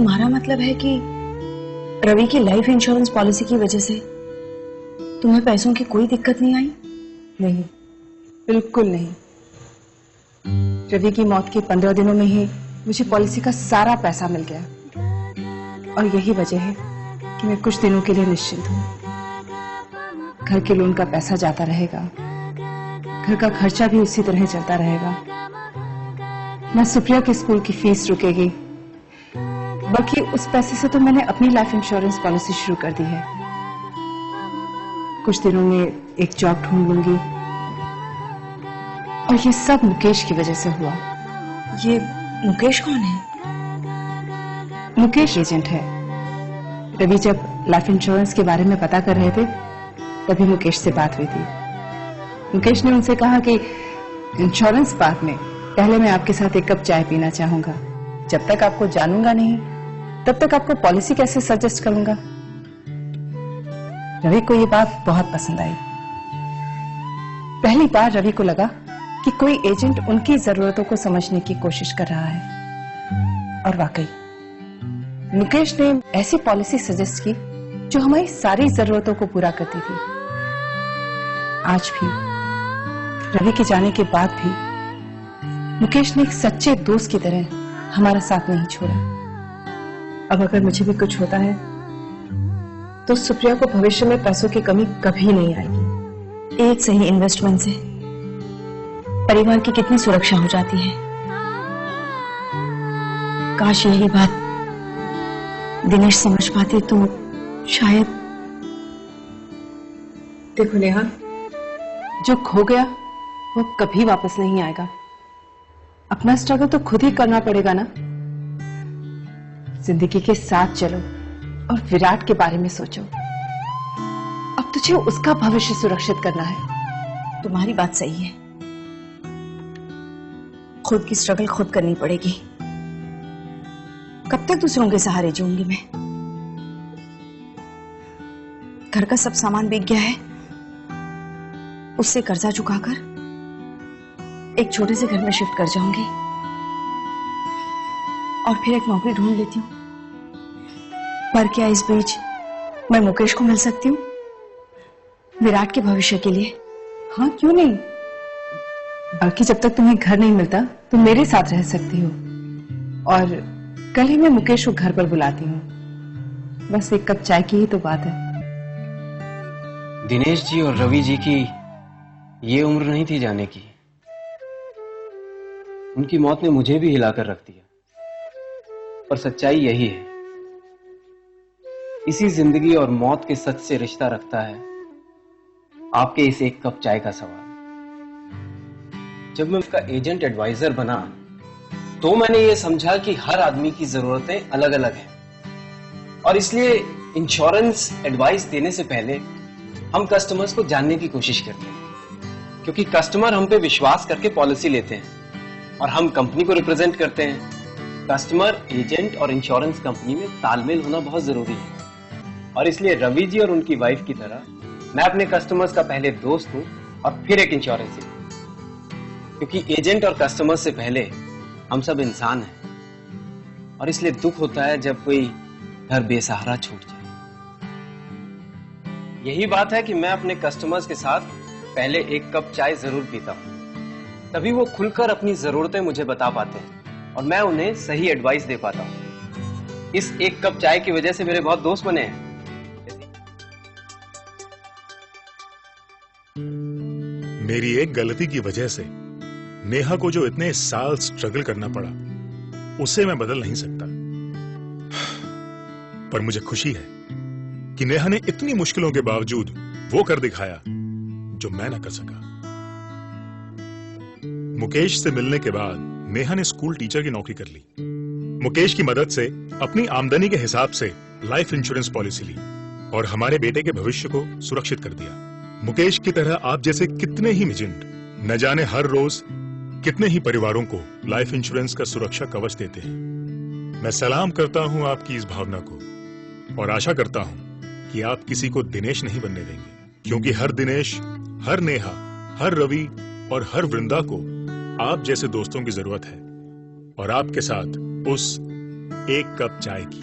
तुम्हारा मतलब है कि रवि की लाइफ इंश्योरेंस पॉलिसी की वजह से तुम्हें पैसों की कोई दिक्कत नहीं आई? नहीं, बिल्कुल नहीं। रवि की मौत के 15 दिनों में ही मुझे पॉलिसी का सारा पैसा मिल गया और यही वजह है कि मैं कुछ दिनों के लिए निश्चिंत हूँ। घर के लोन का पैसा जाता रहेगा, घर का खर्चा भी उसी तरह चलता रहेगा, न सुप्रिया के स्कूल की फीस रुकेगी, बल्कि उस पैसे से तो मैंने अपनी लाइफ इंश्योरेंस पॉलिसी शुरू कर दी है। कुछ दिनों में एक जॉब ढूंढ लूंगी और ये सब मुकेश की वजह से हुआ। ये मुकेश कौन है? मुकेश एजेंट है। रवि जब लाइफ इंश्योरेंस के बारे में पता कर रहे थे तभी मुकेश से बात हुई थी। मुकेश ने उनसे कहा कि इंश्योरेंस पार्क में पहले मैं आपके साथ एक कप चाय पीना चाहूंगा। जब तक आपको जानूंगा नहीं तब तक आपको पॉलिसी कैसे सजेस्ट करूंगा। रवि को ये बात बहुत पसंद आई। पहली बार रवि को लगा कि कोई एजेंट उनकी जरूरतों को समझने की कोशिश कर रहा है। और वाकई मुकेश ने ऐसी पॉलिसी सजेस्ट की जो हमारी सारी जरूरतों को पूरा करती थी। आज भी रवि के जाने के बाद भी मुकेश ने एक सच्चे दोस्त की तरह हमारा साथ नहीं छोड़ा। अब अगर मुझे भी कुछ होता है तो सुप्रिया को भविष्य में पैसों की कमी कभी नहीं आएगी। एक सही इन्वेस्टमेंट से परिवार की कितनी सुरक्षा हो जाती है। काश यही बात दिनेश समझ पाते तो शायद। देखो नेहा, जो खो गया वो कभी वापस नहीं आएगा। अपना स्ट्रगल तो खुद ही करना पड़ेगा ना। जिंदगी के साथ चलो और विराट के बारे में सोचो। अब तुझे उसका भविष्य सुरक्षित करना है। तुम्हारी बात सही है, खुद की स्ट्रगल खुद करनी पड़ेगी। कब तक दूसरों के सहारे जीऊंगी मैं? घर का सब सामान बिक गया है, उससे कर्जा चुकाकर एक छोटे से घर में शिफ्ट कर जाऊंगी और फिर एक नौकरी ढूंढ लेती हूँ। पर क्या इस बीच मैं मुकेश को मिल सकती हूँ विराट के भविष्य के लिए? हाँ, क्यों नहीं। बल्कि जब तक तुम्हें घर नहीं मिलता तो मेरे साथ रह सकती हो। और कल ही मैं मुकेश को घर पर बुलाती हूँ। बस एक कप चाय की ही तो बात है। दिनेश जी और रवि जी की ये उम्र नहीं थी जाने की। उनकी मौत ने मुझे भी हिलाकर रख दिया। पर सच्चाई यही है, इसी जिंदगी और मौत के सच से रिश्ता रखता है आपके इस एक कप चाय का सवाल। जब मैं उसका एजेंट एडवाइजर बना तो मैंने ये समझा कि हर आदमी की जरूरतें अलग अलग हैं और इसलिए इंश्योरेंस एडवाइस देने से पहले हम कस्टमर्स को जानने की कोशिश करते हैं, क्योंकि कस्टमर हम पे विश्वास करके पॉलिसी लेते हैं और हम कंपनी को रिप्रेजेंट करते हैं। कस्टमर, एजेंट और इंश्योरेंस कंपनी में तालमेल होना बहुत जरूरी है और इसलिए रवि जी और उनकी वाइफ की तरह मैं अपने कस्टमर्स का पहले दोस्त हूं और फिर एक इंश्योरेंस एजेंट, क्योंकि एजेंट और कस्टमर से पहले हम सब इंसान हैं और इसलिए दुख होता है जब कोई घर बेसहारा छूट जाए। यही बात है कि मैं अपने कस्टमर्स के साथ पहले एक कप चाय जरूर पीता हूं, तभी वो खुलकर अपनी जरूरतें मुझे बता पाते हैं और मैं उन्हें सही एडवाइस दे पाता हूं। इस एक कप चाय की वजह से मेरे बहुत दोस्त बने हैं। मेरी एक गलती की वजह से नेहा को जो इतने साल स्ट्रगल करना पड़ा उसे मैं बदल नहीं सकता, पर मुझे खुशी है कि नेहा ने इतनी मुश्किलों के बावजूद वो कर दिखाया जो मैं ना कर सका। मुकेश से मिलने के बाद नेहा ने स्कूल टीचर की नौकरी कर ली। मुकेश की मदद से अपनी आमदनी के हिसाब से लाइफ इंश्योरेंस पॉलिसी ली और हमारे बेटे के भविष्य को सुरक्षित कर दिया। मुकेश की तरह आप जैसे कितने ही एजेंट न जाने हर रोज कितने ही परिवारों को लाइफ इंश्योरेंस का सुरक्षा कवच देते हैं। मैं सलाम करता हूं आपकी इस भावना को और आशा करता हूं कि आप किसी को दिनेश नहीं बनने देंगे, क्योंकि हर दिनेश, हर नेहा, हर रवि और हर वृंदा को आप जैसे दोस्तों की जरूरत है और आपके साथ उस एक कप चाय की।